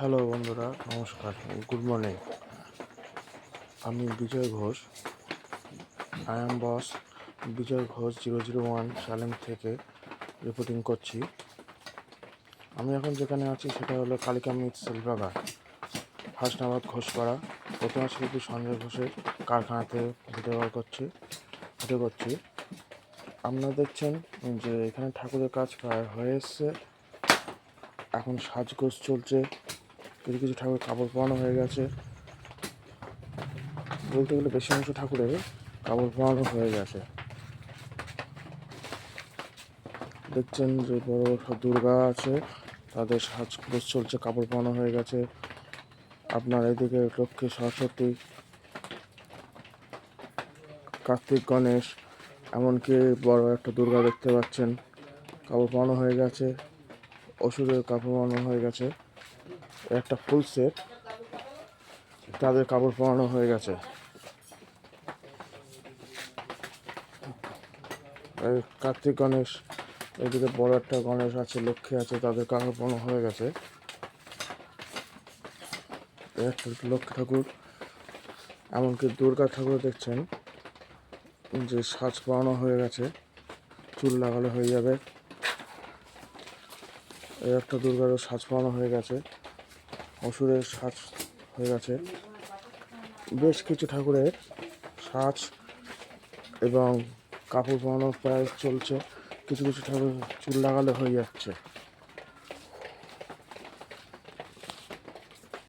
Hello বন্ধুরা, নমস্কার, good morning. আমি বিজয় ঘোষ, আই এম বস বিজয় ঘোষ 001 সালেম থেকে রিপোর্টিং করছি। আমি এখন যেখানে আছি সেটা হলো কালিকা মিট সেলবাগান, হাসনাবাদ ঘোষপাড়া, প্রতিমা শিল্পী সঞ্জয় ঘোষের কারখানাতে ভিডিও করছি। আপনারা দেখছেন যে এখানে ঠাকুরের কাজ প্রায় হয়ে এসছে। এখন সাজগোজ চলছে, কিছু কিছু ঠাকুর কাপড় পরানো হয়ে গেছে। বলতে গেলে বেশি অংশ ঠাকুরের কাপড় পরানো হয়ে গেছে। দেখছেন যে বড় সব দুর্গা আছে, তাদের সাজগোজ চলছে, কাপড় পরানো হয়ে গেছে। আপনার এদিকে লক্ষ্মী, সরস্বতী, কার্তিক, গণেশ, এমনকি বড় একটা দুর্গা দেখতে পাচ্ছেন, কাপড় পরানো হয়ে গেছে। অসুরের কাপড় পরানো হয়ে গেছে। একটা ফুল সেট, তাদের কাপড় পরানো হয়ে গেছে। কার্তিক, গণেশ, এদিকে বড় একটা গণেশ আছে, লক্ষ্মী আছে, তাদের কাপড় পরানো হয়ে গেছে। একটা লক্ষ্মী ঠাকুর, এমনকি দুর্গা ঠাকুর দেখছেন যে সাজ পরানো হয়ে গেছে, চুল লাগালে হয়ে যাবে। এই একটা দুর্গারও সাজ পরানো হয়ে গেছে, অসুরের সাজ হয়ে গেছে। বেশ কিছু ঠাকুরের সাজ এবং কাপড় পরানো প্রায় চলছে। কিছু কিছু ঠাকুর চুল লাগালে হয়ে যাচ্ছে।